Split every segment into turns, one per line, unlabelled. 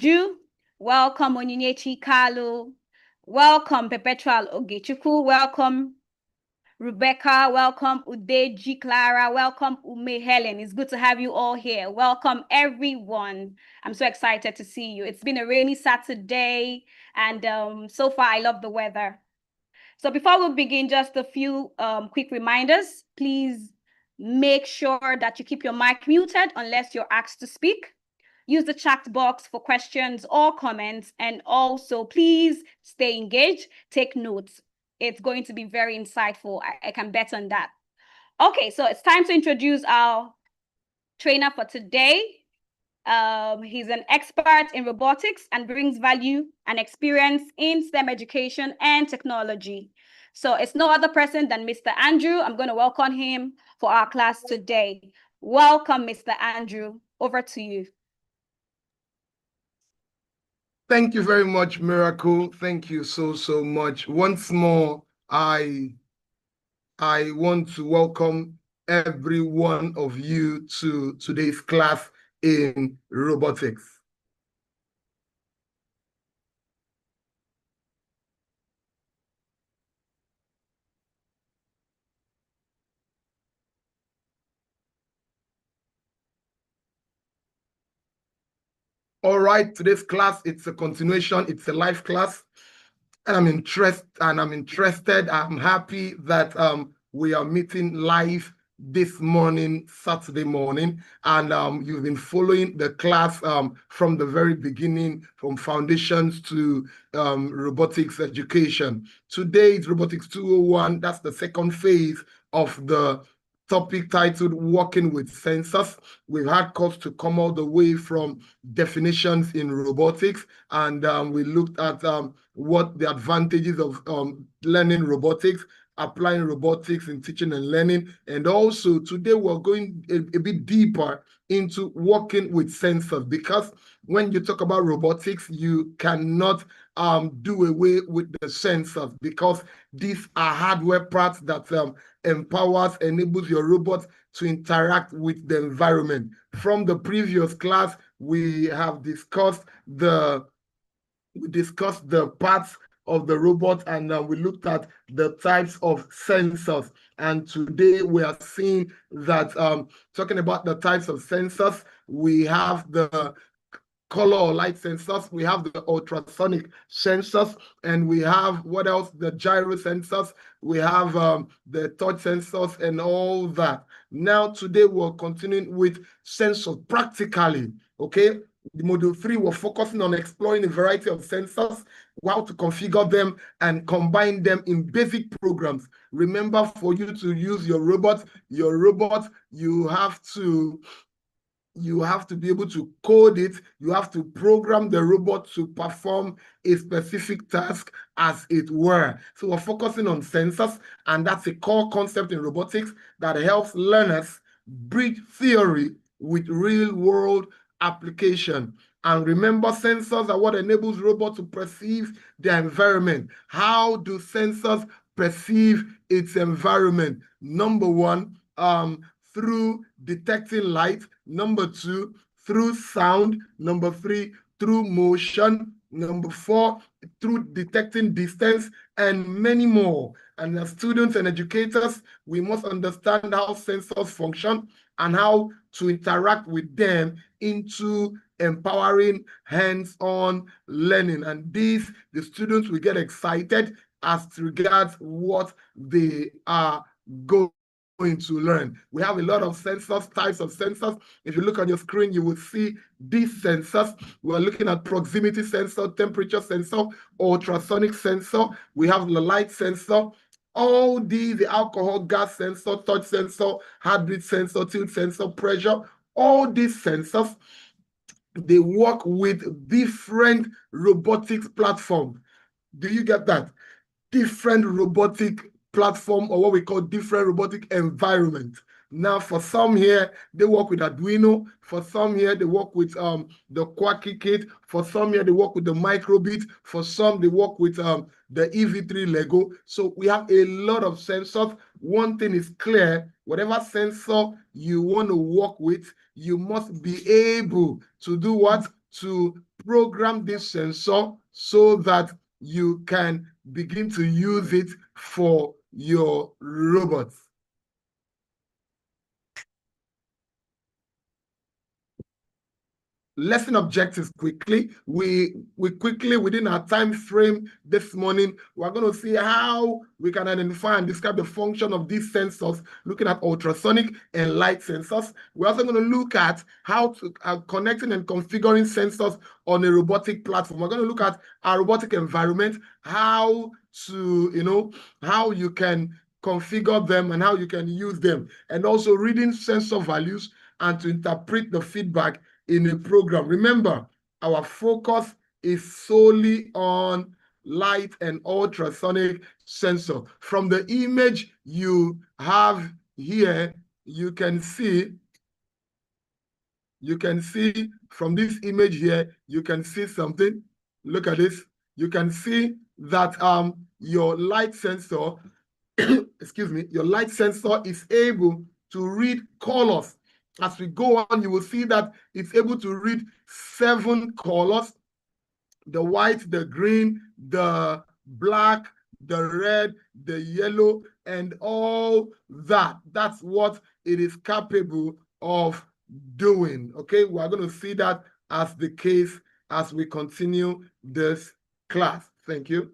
Ju. Welcome, Onyinyechi Kalu. Welcome, Perpetual Ogechukwu. Welcome, Rebecca. Welcome, Udeji Clara. Welcome, Ume Helen. It's good to have you all here. Welcome, everyone. I'm so excited to see you. It's been a rainy Saturday, and so far, I love the weather. So before we begin, just a few quick reminders. Please make sure that you keep your mic muted unless you're asked to speak. Use the chat box for questions or comments. And also, please stay engaged. Take notes. It's going to be very insightful. I can bet on that. Okay, so it's time to introduce our trainer for today. He's an expert in robotics and brings value and experience in STEM education and technology. So it's no other person than Mr. Andrew. I'm going to welcome him for our class today. Welcome, Mr. Andrew. Over to you.
Thank you very much, Miracle. Thank you so much. Once more, I want to welcome every one of you to today's class in robotics. All right, today's class, it's a continuation, it's a live class. And I'm interested, I'm happy that we are meeting live this morning, Saturday morning, and you've been following the class from the very beginning, from foundations to robotics education. Today is Robotics 201. That's the second phase of the topic titled Working with Sensors. We've had course to come all the way from definitions in robotics, and we looked at what the advantages of learning robotics, applying robotics in teaching and learning. And also today we're going a bit deeper into working with sensors, because when you talk about robotics, you cannot do away with the sensors, because these are hardware parts that enables your robot to interact with the environment. From the previous class, we have discussed the parts of the robot, and we looked at the types of sensors. And today we are seeing that talking about the types of sensors, we have the color or light sensors, we have the ultrasonic sensors, and we have, what else? The gyro sensors, we have the touch sensors and all that. Now, today we're continuing with sensors practically, okay? The module 3, we're focusing on exploring a variety of sensors, how to configure them and combine them in basic programs. Remember, for you to use your robot, you have to be able to code it. You have to program the robot to perform a specific task, as it were. So we're focusing on sensors, and that's a core concept in robotics that helps learners bridge theory with real-world application. And remember, sensors are what enables robots to perceive their environment. How do sensors perceive its environment? Number one, through detecting light. Number 2, through sound. Number 3, through motion. Number 4, through detecting distance, and many more. And as students and educators, we must understand how sensors function and how to interact with them into empowering hands-on learning. And the students will get excited as regards what they are going to learn. We have a lot of sensors, types of sensors. If you look on your screen, you will see these sensors. We're looking at proximity sensor, temperature sensor, ultrasonic sensor. We have the light sensor. All these, the alcohol gas sensor, touch sensor, heartbeat sensor, tilt sensor, pressure, all these sensors, they work with different robotics platforms. Do you get that? Different robotic platform, or what we call different robotic environment. Now, for some here, they work with Arduino. For some here, they work with the Quacky kit. For some here, they work with the Microbit. For some, they work with the EV3 Lego. So we have a lot of sensors. One thing is clear: whatever sensor you want to work with, you must be able to do what? to program this sensor so that you can begin to use it for your robots. Lesson objectives quickly. We quickly, within our time frame this morning, we're going to see how we can identify and describe the function of these sensors, looking at ultrasonic and light sensors. We're also going to look at how to connecting and configuring sensors on a robotic platform. We're going to look at our robotic environment, how to, how you can configure them and how you can use them, and also reading sensor values and to interpret the feedback in a program. Remember, our focus is solely on light and ultrasonic sensor. From the image you have here, you can see from this image here, you can see something. Look at this. You can see that your light sensor, excuse me, your light sensor is able to read colors. As we go on, you will see that it's able to read 7 colors: the white, the green, the black, the red, the yellow, and all that. That's what it is capable of doing. Okay, we're going to see that as the case as we continue this class. Thank you.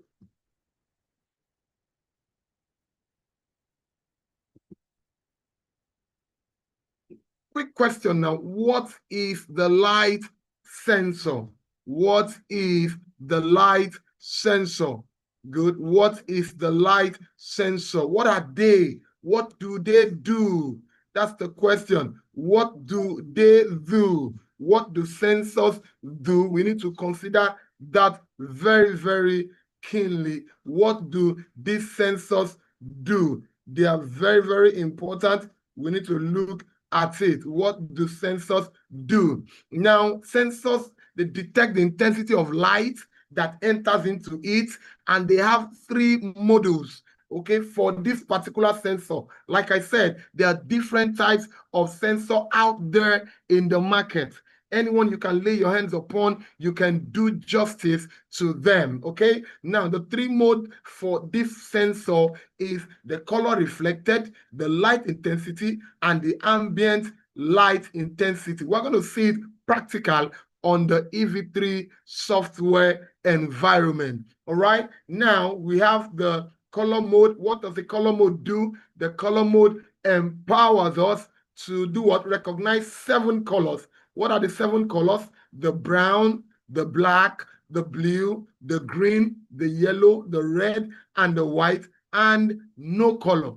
Quick question now. What is the light sensor? What is the light sensor? Good. What is the light sensor? What are they? What do they do? That's the question. What do they do? What do sensors do? We need to consider that very, very keenly. What do these sensors do? They are very, very important. We need to look at it. What do sensors do? Now, sensors, they detect the intensity of light that enters into it, and they have 3 modules, okay, for this particular sensor. Like I said, there are different types of sensor out there in the market. Anyone you can lay your hands upon, you can do justice to them, okay? Now, the 3 mode for this sensor is the color reflected, the light intensity, and the ambient light intensity. We're going to see it practical on the EV3 software environment, all right? Now, we have the color mode. What does the color mode do? The color mode empowers us to do what? Recognize 7 colors. What are the 7 colors? The brown, the black, the blue, the green, the yellow, the red, and the white, and no color.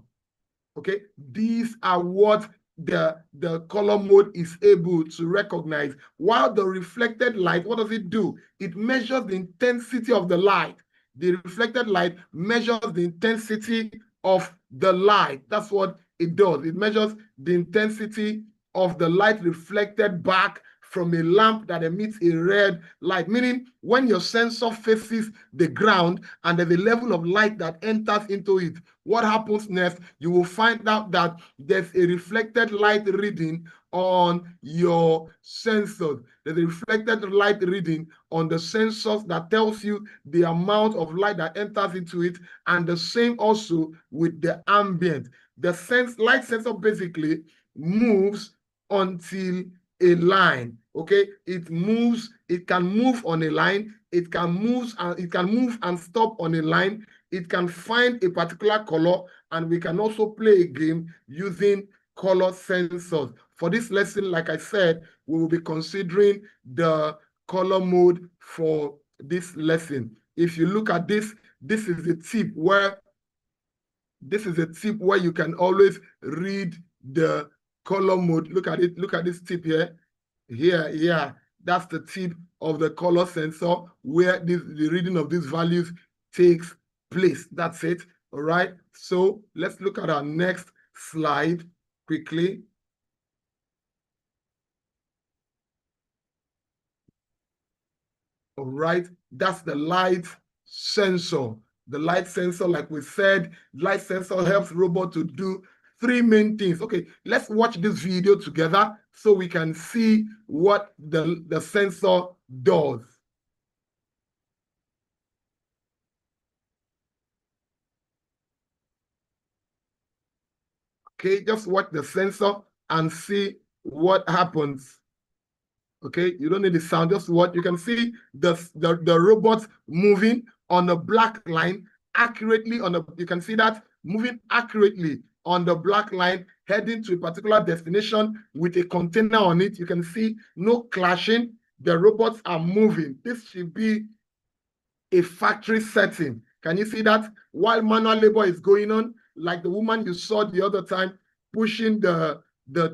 Okay, these are what the color mode is able to recognize. While the reflected light, what does it do? It measures the intensity of the light. The reflected light measures the intensity of the light. That's what it does. It measures the intensity of the light reflected back from a lamp that emits a red light, meaning when your sensor faces the ground and there's a level of light that enters into it, what happens next? You will find out that there's a reflected light reading on your sensors. There's a reflected light reading on the sensors that tells you the amount of light that enters into it, and the same also with the ambient. The light sensor basically moves until a line. Okay, it moves, it can move on a line, it can move and stop on a line, it can find a particular color, and we can also play a game using color sensors. For this lesson, like I said, we will be considering the color mode for this lesson. If you look at this, this is the tip where you can always read the color mode. Look at it. Look at this tip here. Here, that's the tip of the color sensor where the reading of these values takes place. That's it. All right. So let's look at our next slide quickly. All right. That's the light sensor. The light sensor, like we said, light sensor helps robot to do 3 main things. Okay, let's watch this video together so we can see what the sensor does. Okay, just watch the sensor and see what happens. Okay, you don't need the sound, just watch. You can see the robot moving on the black line accurately on the, you can see that moving accurately on the black line, heading to a particular destination with a container on it. You can see no clashing. The robots are moving. This should be a factory setting. Can you see that? While manual labor is going on, like the woman you saw the other time pushing the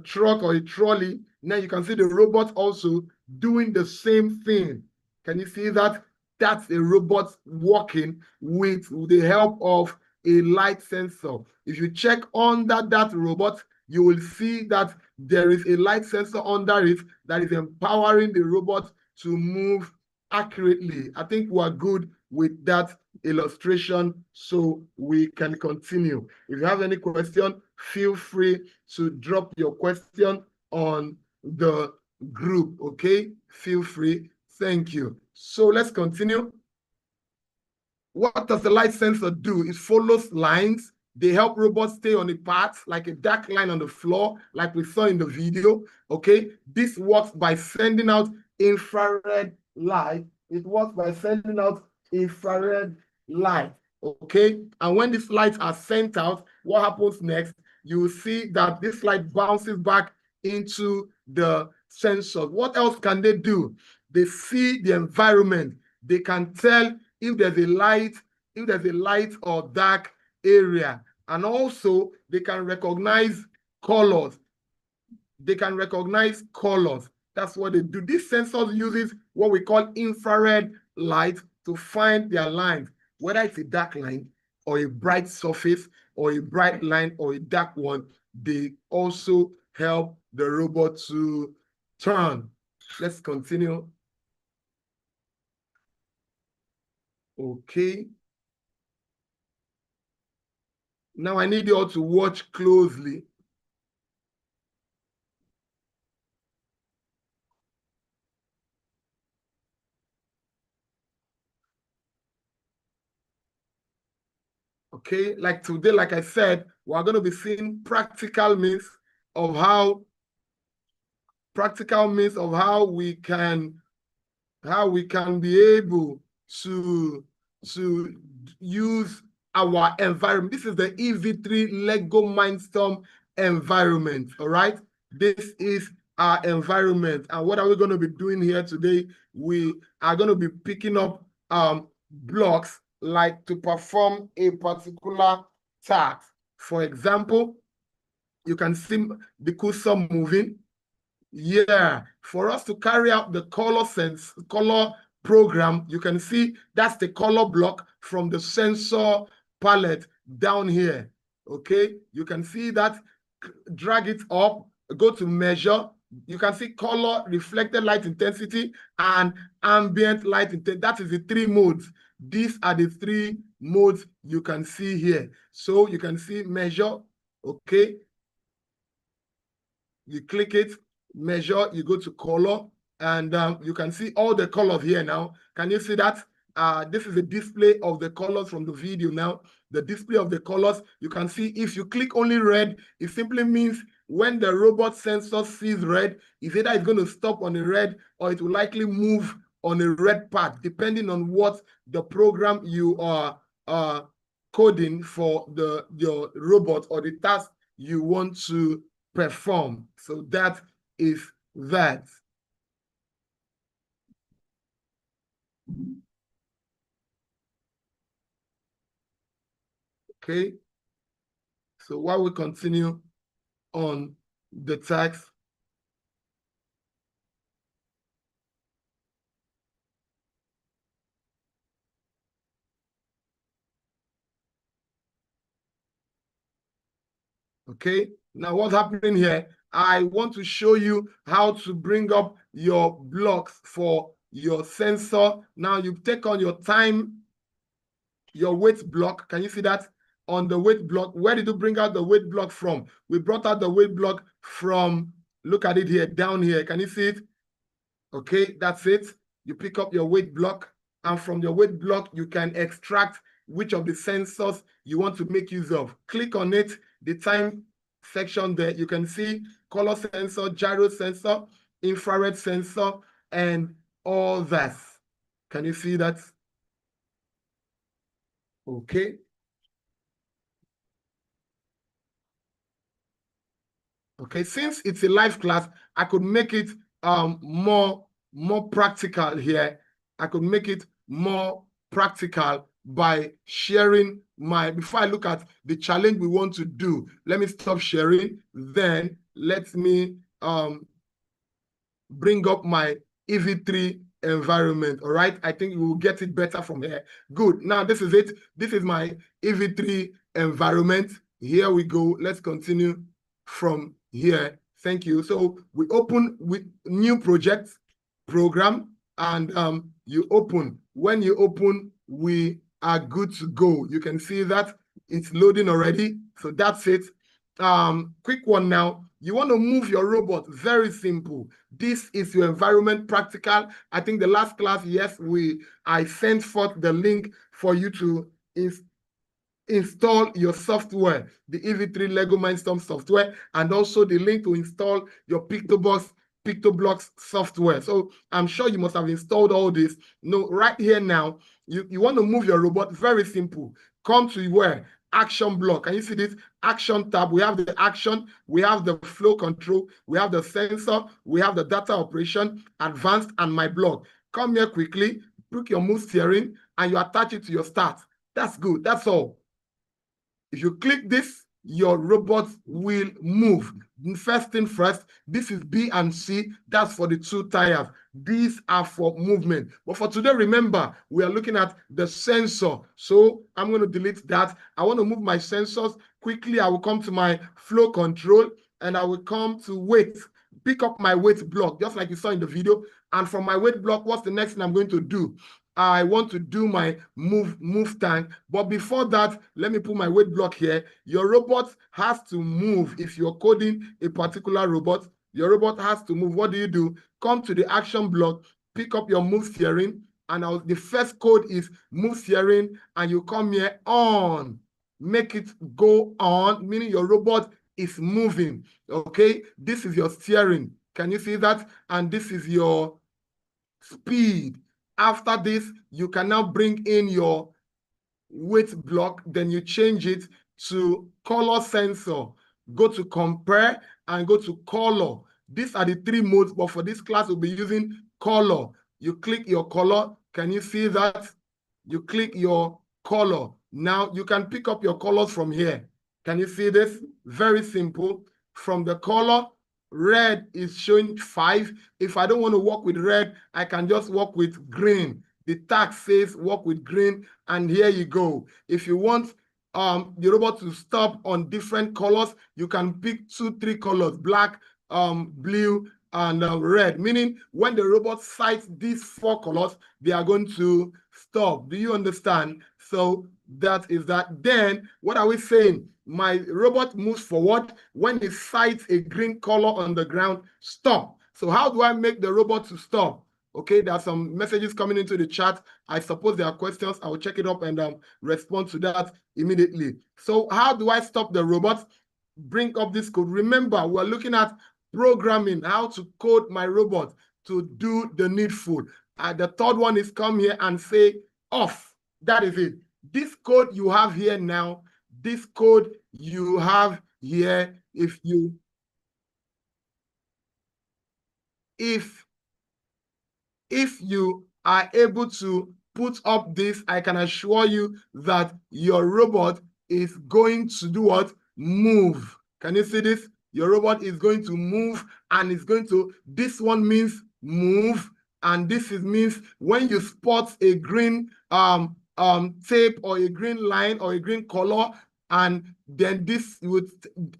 truck or a trolley, now you can see the robot also doing the same thing. Can you see that? That's a robot working with the help of a light sensor. If you check under that robot, you will see that there is a light sensor under it that is empowering the robot to move accurately. I think we're good with that illustration, so we can continue. If you have any question, feel free to drop your question on the group, okay? Feel free. Thank you. So let's continue. What does the light sensor do? It follows lines. They help robots stay on a path, like a dark line on the floor, like we saw in the video, okay? This works by sending out infrared light. It works by sending out infrared light, okay? And when these lights are sent out, what happens next? You will see that this light bounces back into the sensor. What else can they do? They see the environment. They can tell if there's a light or dark area. And also they can recognize colors. They can recognize colors. That's what they do. This sensor uses what we call infrared light to find their lines, whether it's a dark line or a bright surface or a bright line or a dark one. They also help the robot to turn. Let's continue. Okay. Now I need you all to watch closely. Okay, like today, like I said, we're going to be seeing practical means of how we can be able to use our environment. This is the EV3 Lego Mindstorm environment, all right? This is our environment. And what are we going to be doing here today? We are going to be picking up blocks like to perform a particular task. For example, you can see the cursor moving. Yeah, for us to carry out the color program, you can see that's the color block from the sensor palette down here. Okay, you can see that, drag it up, go to measure. You can see color, reflected light intensity, and ambient light intensity. That is the three modes. These are the three modes you can see here. So you can see measure, okay? You click it, measure, you go to color, and you can see all the colors here now. Can you see that? This is a display of the colors from the video now. The display of the colors, you can see if you click only red, it simply means when the robot sensor sees red, it's either it's going to stop on a red or it will likely move on a red path, depending on what the program you are coding for your robot or the task you want to perform. So that is that. Okay. So while we continue on the task, okay, now what's happening here? I want to show you how to bring up your blocks for your sensor. Now you take on your time, your weight block. Can you see that? On the weight block, where did you bring out the weight block from? We brought out the weight block from, look at it here, down here. Can you see it? Okay, that's it. you pick up your weight block, and from your weight block, you can extract which of the sensors you want to make use of. Click on it, the time section there, you can see color sensor, gyro sensor, infrared sensor, and all that. Can you see that? Okay. Okay, since it's a live class, I could make it more practical here. I could make it more practical by sharing before I look at the challenge we want to do. Let me stop sharing. Then let me bring up my EV3 environment. All right, I think we will get it better from here. Good. Now this is it. This is my EV3 environment. Here we go. Let's continue from here. Thank you. So we open with new project program, and you open. When you open, we are good to go. You can see that it's loading already. So that's it. Quick one now. You want to move your robot. Very simple. This is your environment practical. I think the last class, yes, I sent forth the link for you to install your software, the EV3 Lego Mindstorm software, and also the link to install your PictoBlox software. So I'm sure you must have installed all this. No, right here now, you want to move your robot. Very simple. Come to where? Action block. Can you see this? Action tab. We have the action, we have the flow control, we have the sensor, we have the data operation, advanced, and my block. Come here quickly, pick your move steering, and you attach it to your start. That's good. That's all. If you click this, your robot will move. First thing first, this is B and C. That's for the 2 tires. These are for movement. But for today, remember, we are looking at the sensor. So I'm going to delete that. I want to move my sensors. Quickly, I will come to my flow control, and I will come to weight. Pick up my weight block, just like you saw in the video. And from my weight block, what's the next thing I'm going to do? I want to do my move tank. But before that, let me put my weight block here. Your robot has to move. If you're coding a particular robot, your robot has to move. What do? Come to the action block, pick up your move steering, and the first code is move steering, and you come here on. Make it go on, meaning your robot is moving. Okay, this is your steering. Can you see that? And this is your speed. After this, you can now bring in your weight block, then you change it to color sensor. Go to compare and go to color. These are the 3 modes, but for this class, we'll be using color. You click your color. Can you see that? You click your color. Now you can pick up your colors from here. Can you see this? Very simple. From the color, red is showing 5. If I don't want to work with red, I can just work with green. The tag says work with green, and here you go. If you want the robot to stop on different colors, you can pick 2, 3 colors, black, blue, and red, meaning when the robot sights these 4 colors, they are going to stop. Do you understand? So that is that. Then what are we saying? My robot moves forward. When it sights a green color on the ground, stop. So how do I make the robot to stop? Okay, there are some messages coming into the chat. I suppose there are questions. I will check it up and respond to that immediately. So how do I stop the robot? Bring up this code. Remember, we're looking at programming, how to code my robot to do the needful. The third one is come here and say off. That is it. This code you have here now, this code you have here, if you are able to put up this, I can assure you that your robot is going to do what? Move. Can you see this? Your robot is going to move, and it's going to, this one means move, and this means when you spot a green tape or a green line or a green color, and then this would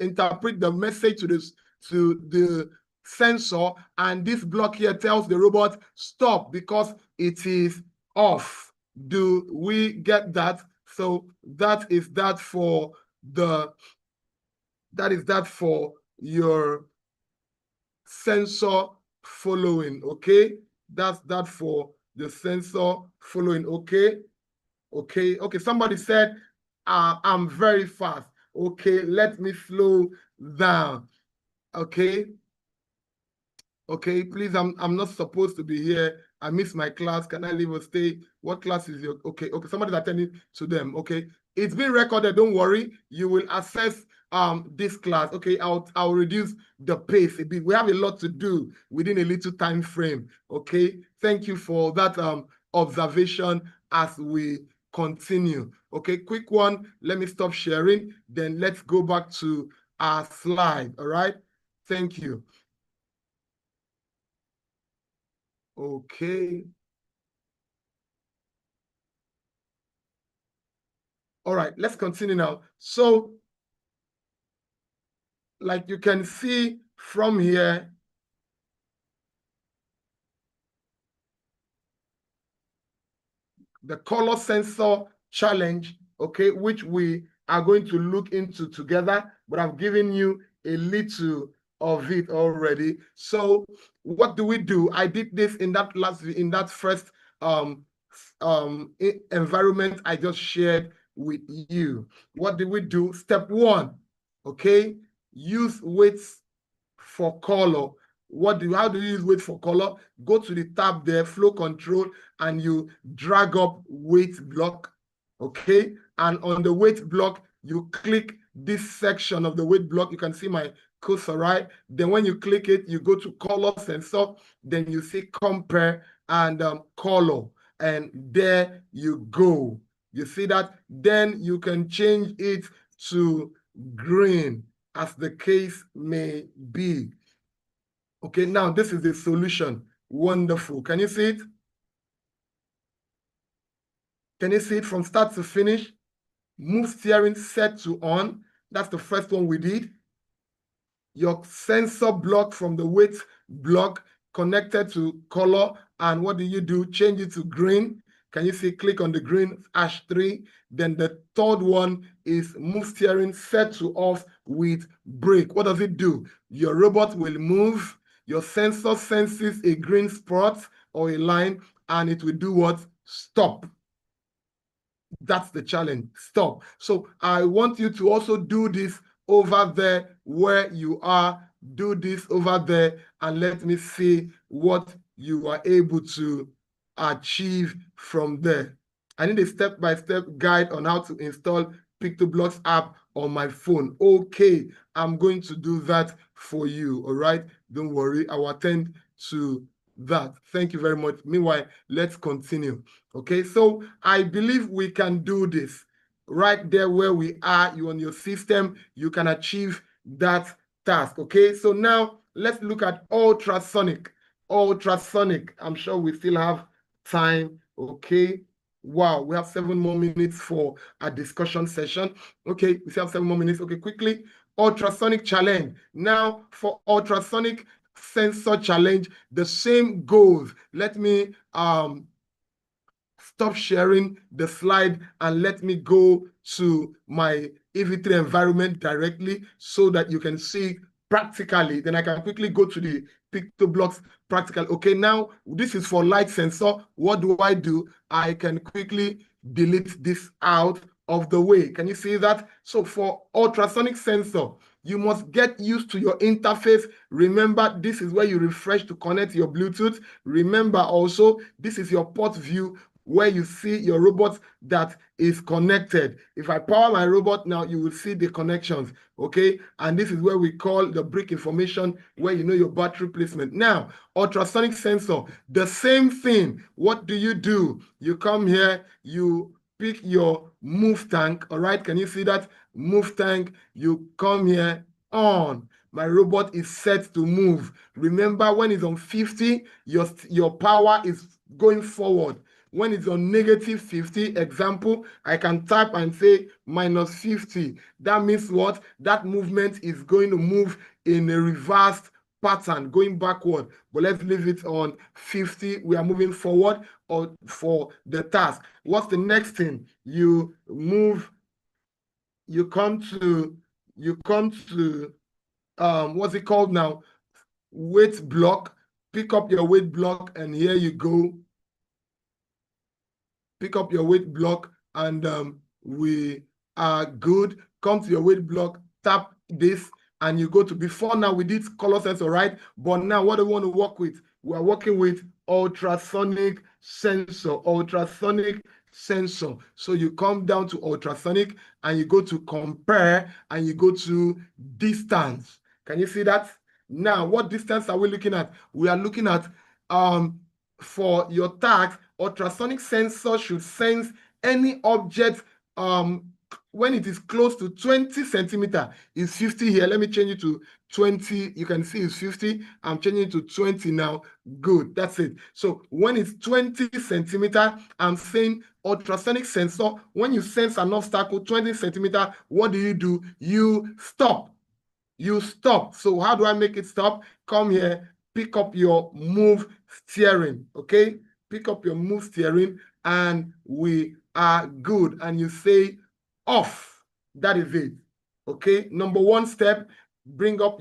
interpret the message to the sensor, and this block here tells the robot stop because it is off. Do we get that? So that is that for your sensor following. Okay, that's that for the sensor following. Okay. Somebody said, I'm very fast. Okay, let me slow down. Okay, please, I'm not supposed to be here. I missed my class. Can I leave or stay? What class is your? Okay, somebody's attending to them. Okay, it's been recorded. Don't worry. You will access this class. Okay, I'll reduce the pace a bit. We have a lot to do within a little time frame. Okay, thank you for that observation as we continue. Okay, quick one. Let me stop sharing. Then let's go back to our slide. All right. Thank you. Okay. All right, let's continue now. So, like you can see from here, the color sensor challenge, okay, which we are going to look into together, but I've given you a little of it already. So what do we do? I did this in that first environment I just shared with you. What did we do? Step one, okay, use weights for color. How do you use weight for color? Go to the tab there, flow control, and you drag up weight block, okay? And on the weight block, you click this section of the weight block. You can see my cursor, right? Then when you click it, you go to color sensor, then you see compare and color, and there you go. You see that? Then you can change it to green, as the case may be. Okay, now this is the solution. Wonderful. Can you see it? Can you see it from start to finish? Move steering set to on. That's the first one we did. Your sensor block from the weight block connected to color. And what do you do? Change it to green. Can you see? Click on the green #3. Then the third one is move steering set to off with brake. What does it do? Your robot will move. Your sensor senses a green spot or a line, and it will do what? Stop. That's the challenge. Stop. So I want you to also do this over there where you are. Do this over there, and let me see what you are able to achieve from there. I need a step-by-step guide on how to install PictoBlox app on my phone. Okay, I'm going to do that for you. All right, don't worry, I will attend to that. Thank you very much. Meanwhile, let's continue. Okay, so I believe we can do this. Right there where we are, you on your system, you can achieve that task. Okay, so now let's look at ultrasonic. Ultrasonic, I'm sure we still have time. Okay, wow, we have 7 more minutes for a discussion session. Okay, we still have 7 more minutes. Okay, quickly, ultrasonic challenge. Now for ultrasonic sensor challenge, the same goes. Let me stop sharing the slide and let me go to my EV3 environment directly so that you can see practically. Then I can quickly go to the PictoBlox practical. Okay, now this is for light sensor. What do? I can quickly delete this out of the way. Can you see that? So for ultrasonic sensor, you must get used to your interface. Remember, this is where you refresh to connect your Bluetooth. Remember also, this is your port view where you see your robot that is connected. If I power my robot now, you will see the connections, okay? And this is where we call the brick information, where you know your battery placement. Now, ultrasonic sensor, the same thing. What do? You come here, you pick your move tank, all right? Can you see that? Move tank, you come here, on. My robot is set to move. Remember, when it's on 50, your power is going forward. When it's on -50, example, I can type and say -50. That means what? That movement is going to move in a reversed pattern, going backward. But let's leave it on 50. We are moving forward or for the task. What's the next thing? You move, you come to what's it called now? Weight block. Pick up your weight block, and here you go. pick up your weight block, and we are good. Come to your weight block, tap this, and you go to, before now we did color sensor, right? But now what do we want to work with? We are working with ultrasonic sensor, ultrasonic sensor. So you come down to ultrasonic and you go to compare and you go to distance. Can you see that? Now, what distance are we looking at? We are looking at, for your task, ultrasonic sensor should sense any object when it is close to 20 centimeter. Is 50 here. Let me change it to 20. You can see it's 50. I'm changing it to 20 now. Good. That's it. So when it's 20 centimeter, I'm saying ultrasonic sensor, when you sense an obstacle 20 centimeter, what do? You stop. You stop. So how do I make it stop? Come here, pick up your move steering, okay? Pick up your move steering and we are good. And you say off. That is it, okay? Number one step, bring up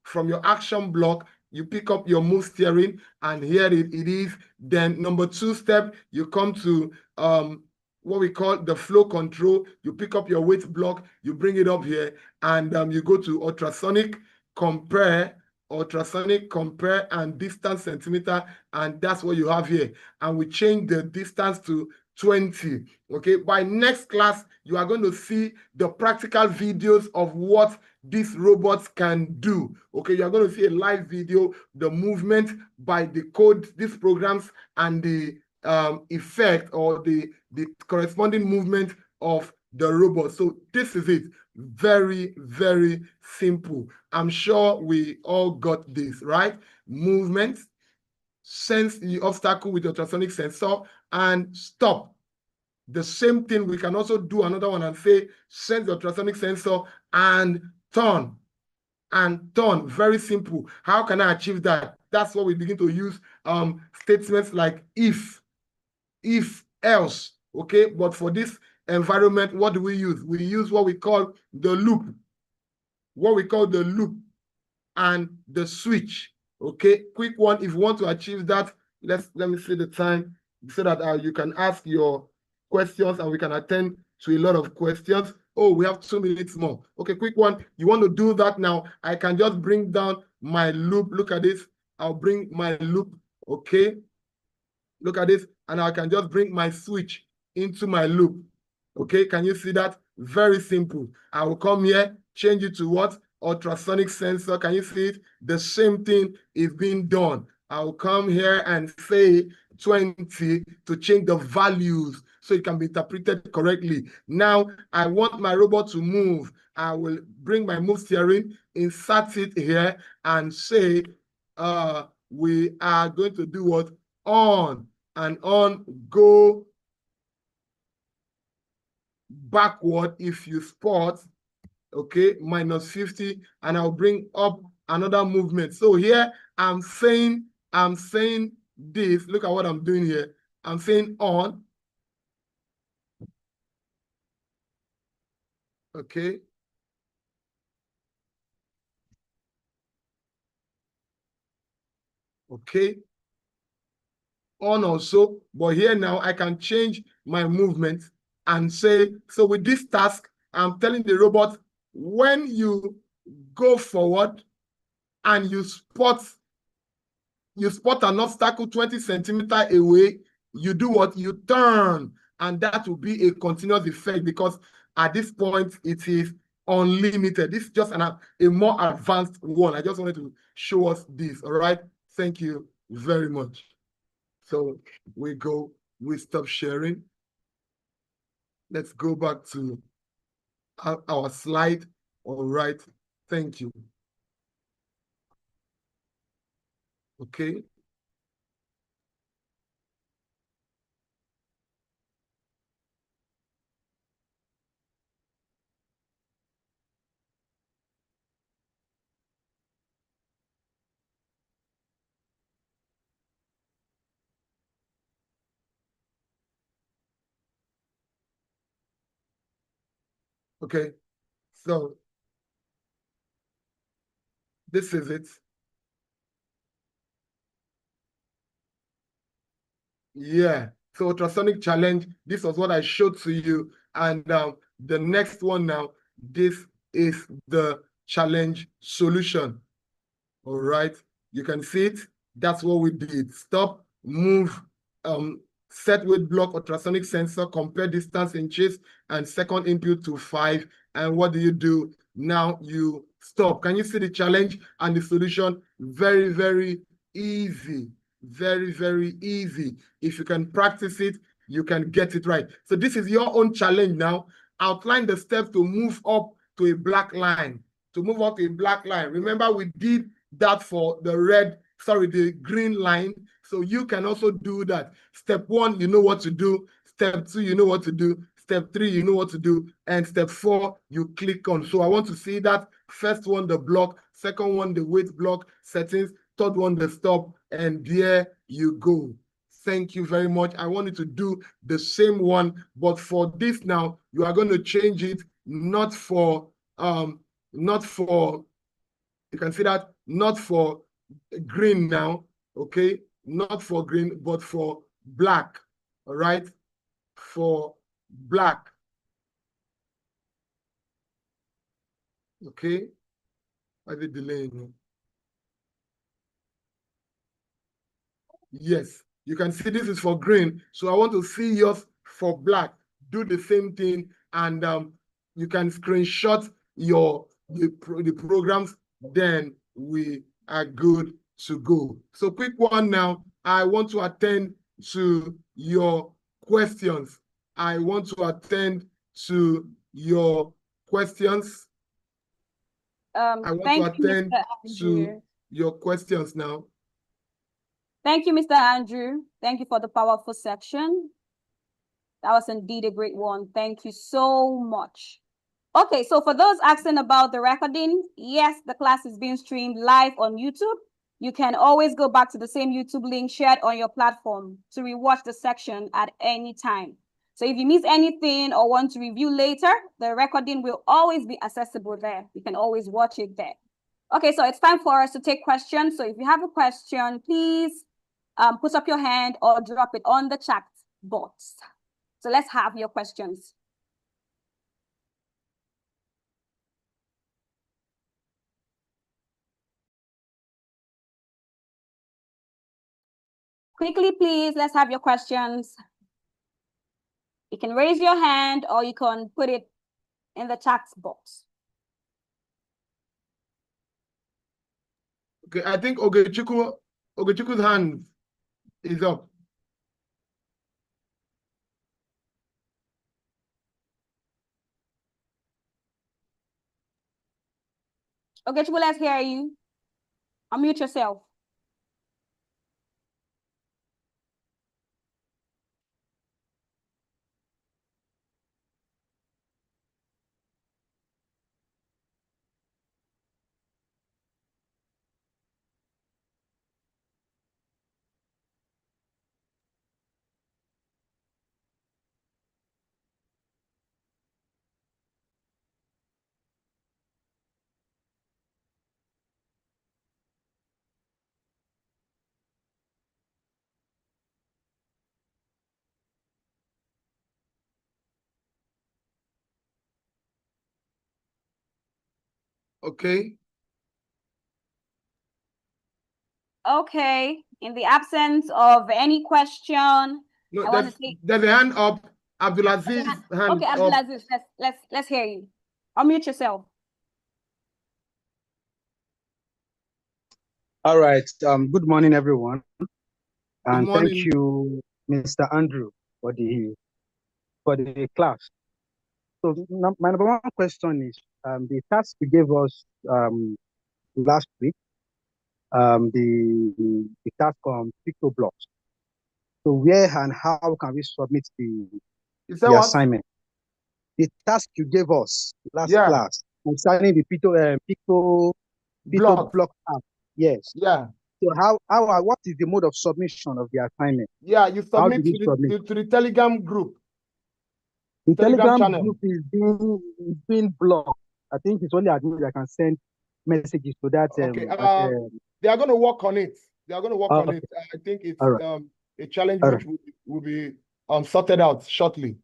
from your action block, you pick up your move steering and here it is. Then number two step, you come to what we call the flow control. You pick up your weight block, you bring it up here, and you go to ultrasonic, compare, and distance centimeter, and that's what you have here. And we change the distance to 20. Okay, by next class, you are going to see the practical videos of what these robots can do. Okay, you are going to see a live video, the movement by the code, these programs, and the effect or the corresponding movement of the robot. So this is it. Very, very simple. I'm sure we all got this, right? Movement, sense the obstacle with the ultrasonic sensor, and stop. The same thing, we can also do another one and say, sense the ultrasonic sensor and turn. And turn. Very simple. How can I achieve that? That's what we begin to use statements like if, else, okay? But for this environment, what do we use? We use what we call the loop. What we call the loop and the switch, okay? Quick one, if you want to achieve that, let me see the time so that you can ask your questions and we can attend to a lot of questions. Oh, we have 2 minutes more. Okay, quick one. You want to do that now? I can just bring down my loop. Look at this. I'll bring my loop, okay? Look at this, and I can just bring my switch into my loop. Okay, can you see that? Very simple. I will come here, change it to what? Ultrasonic sensor. Can you see it? The same thing is being done. I'll come here and say 20 to change the values so it can be interpreted correctly. Now, I want my robot to move. I will bring my move steering, insert it here, and say, we are going to do what? On and on, go backward if you spot, okay, minus 50, and I'll bring up another movement. So here I'm saying this. Look at what I'm doing here. I'm saying on, okay, okay, on also, but here now I can change my movement and say, so with this task, I'm telling the robot, when you go forward and you spot an obstacle 20 centimeters away, you do what? You turn, and that will be a continuous effect because at this point it is unlimited. This is just a more advanced one. I just wanted to show us this. All right, thank you very much. So we stop sharing. Let's go back to our slide. All right, thank you. Okay. Okay, so this is it. Yeah, So ultrasonic challenge, this was what I showed to you. And the next one now, this is the challenge solution. All right, you can see it. That's what we did. Stop, move, set weight block, ultrasonic sensor, compare distance inches, and second input to 5. And what do? Now you stop. Can you see the challenge and the solution? Very, very easy. Very, very easy. If you can practice it, you can get it right. So this is your own challenge now. Outline the steps to move up to a black line. To move up to a black line. Remember, we did that for the green line. So you can also do that. Step 1, you know what to do. Step 2, you know what to do. Step 3, you know what to do. And step 4, you click on. So I want to see that. First one, the block. Second one, the weight block settings. Third one, the stop. And there you go. Thank you very much. I want you to do the same one, but for this now, you are going to change it, not for, you can see that, not for green now, okay? Not for green, but for black, all right? For black, okay? Why is it delaying? Yes, you can see this is for green. So I want to see yours for black. Do the same thing, and you can screenshot the programs, then we are good to go. So quick one now. I want to attend to your questions. I want to attend to your questions. I want to attend to your questions now.
Thank you, Mr. Andrew. Thank you for the powerful section. That was indeed a great one. Thank you so much. Okay, so for those asking about the recording, yes, the class is being streamed live on YouTube. You can always go back to the same YouTube link shared on your platform to rewatch the section at any time. So if you miss anything or want to review later, the recording will always be accessible there. You can always watch it there. Okay, so it's time for us to take questions. So if you have a question, please put up your hand or drop it on the chat box. So let's have your questions. Quickly, please, let's have your questions. You can raise your hand or you can put it in the chat box.
Okay, I think Ogechiku's hand is up.
Ogechiku, let's hear you. Unmute yourself.
Okay.
Okay. In the absence of any question,
no, there's a hand up. Abdulaziz hand
okay,
up.
Abdulaziz, let's hear you. Unmute yourself.
All right. Good morning, everyone. And
Good morning.
thank you, Mr. Andrew, for the class. So my number one question is the task you gave us last week, the task on PictoBlox. So where and how can we submit the assignment? The task you gave us last class concerning the PictoBlox app. Yes.
Yeah.
So what is the mode of submission of the assignment?
Yeah, you submit to the Telegram group.
The Telegram group is being blocked. I think it's only admin that can send messages to that.
Okay. They are going to work on it. They are going to work on it. I think it's a challenge which will be sorted out shortly.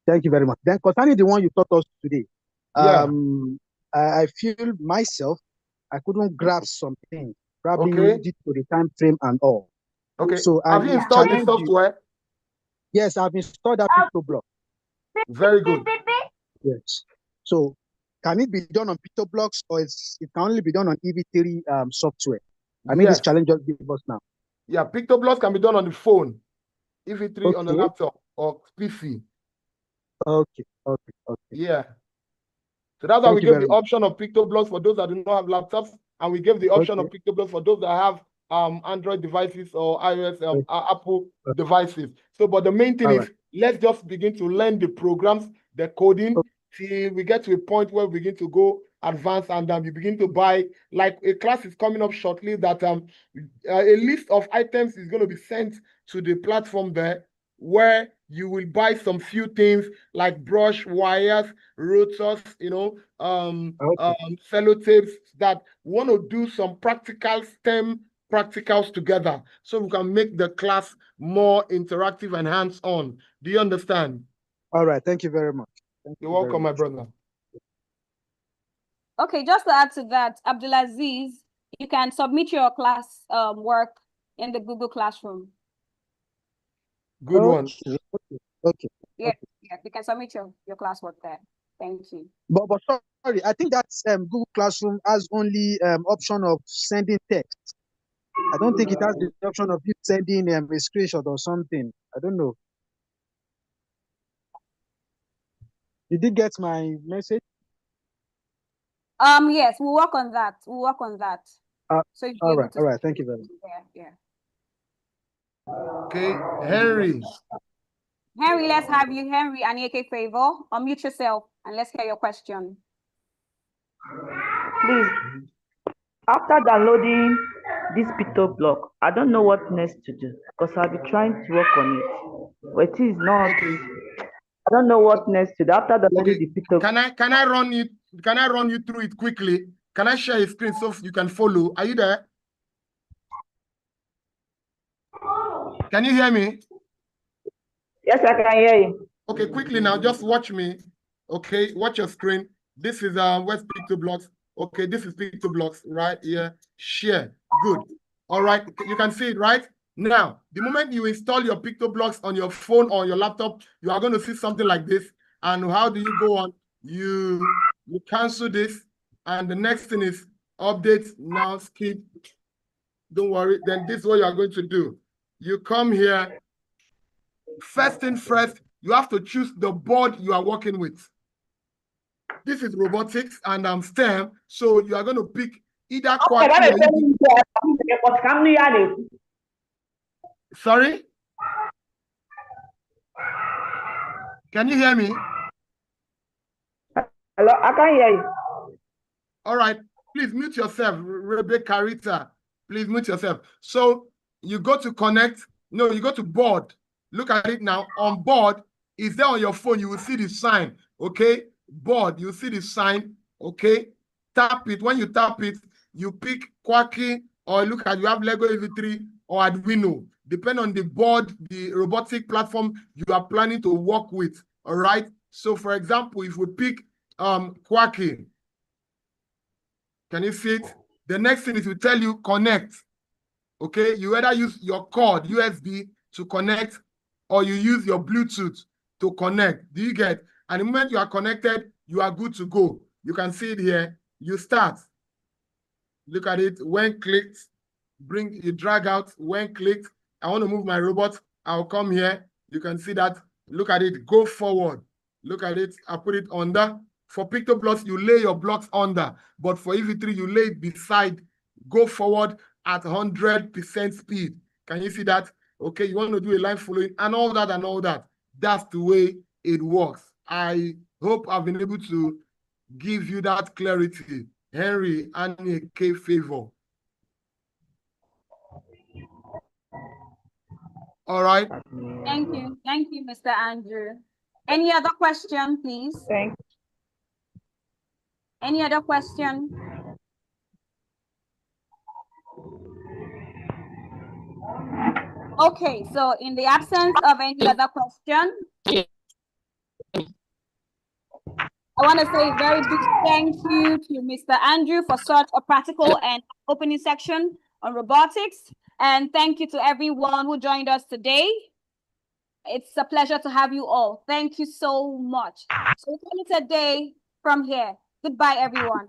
Thank you very much. Then concerning the one you taught us today,
Yeah.
I feel myself, I couldn't grasp something, probably
Okay.
due to the time frame and all.
Okay.
So I
Have you
will
installed the
challenge you.
software?
Yes, I've installed that PictoBlox.
Very good.
Yes. So can it be done on PictoBlox, or it can only be done on EV3 software? I mean, this
Yes.
challenge just give us now.
Yeah, PictoBlox can be done on the phone, EV3 on the
Okay.
laptop or PC.
Okay.
Yeah. So that's why
Thank
we
you
gave
very
the
much.
option of PictoBlox for those that do not have laptops, and we gave the option of PictoBlox for those that have Android devices or iOS, Apple devices. So, but the main thing is, let's just begin to learn the programs, the coding, till we get to a point where we begin to go advanced, and you begin to buy. Like a class is coming up shortly that a list of items is going to be sent to the platform there, where you will buy some few things like brush, wires, rotors, sellotapes, that want to do some practical STEM practicals together, so we can make the class more interactive and hands-on. Do you understand?
All right. Thank you very much.
You're welcome, my brother.
Okay, just to add to that, Abdulaziz, you can submit your class work in the Google Classroom.
Good one.
Okay.
Yeah, you can submit your classwork there. Thank you.
But sorry, I think that Google Classroom has only option of sending text. I don't think it has the option of you sending a screenshot or something. I don't know. Did you get my message?
Yes, we'll work on that. So
all right. Thank you very much.
Yeah.
Okay, Henry.
Henry, let's have you. Henry, Anieke Favor, unmute yourself and let's hear your question.
Please, after downloading this PictoBlox, I don't know what next to do because I'll be trying to work on it, but it is not.
Okay.
I don't know what next to do after downloading the PictoBlox.
Can I run you through it quickly? Can I share a screen so you can follow? Are you there? Can you hear me?
Yes, I can hear you.
Okay, quickly now, just watch me. Okay, watch your screen. This is where's PictoBlox? Okay, this is PictoBlox right here. Share. Good. All right, you can see it, right? Now, the moment you install your PictoBlox on your phone or your laptop, you are going to see something like this. And how do you go on? You cancel this, and the next thing is update, now skip. Don't worry. Then this is what you are going to do. You come here. First thing first, you have to choose the board you are working with. This is robotics and STEM, so you are going to pick either Quacky or Sorry? Can you hear me?
Hello, I can hear you.
All right, please mute yourself, Rebecca Rita. Please mute yourself. So you go to connect. No, you go to board. Look at it now. On board, is there on your phone? You will see the sign. Okay, board. You see the sign. Okay, tap it. When you tap it, you pick Quacky, or look at, you have Lego EV3 or Arduino. Depend on the board, the robotic platform you are planning to work with. All right. So for example, if we pick Quacky, can you see it? The next thing is to tell you connect. Okay, you either use your cord USB to connect, or you use your Bluetooth to connect. Do you get? And the moment you are connected, you are good to go. You can see it here. You start. Look at it. When clicked, you drag out. When clicked, I want to move my robot. I'll come here. You can see that. Look at it. Go forward. Look at it. I put it under. For PictoBlox, you lay your blocks under. But for EV3, you lay it beside. Go forward at 100% speed. Can you see that? Okay, you want to do a line following and all that and all that. That's the way it works. I hope I've been able to give you that clarity. Henry, Anieke Favor. All right.
Thank you, Mr. Andrew. Any other question, please?
Thanks.
Any other question? Okay, so in the absence of any other question, I want to say a very big thank you to Mr. Andrew for such a practical and opening section on robotics. And thank you to everyone who joined us today. It's a pleasure to have you all. Thank you so much. So we'll call it a day from here. Goodbye, everyone.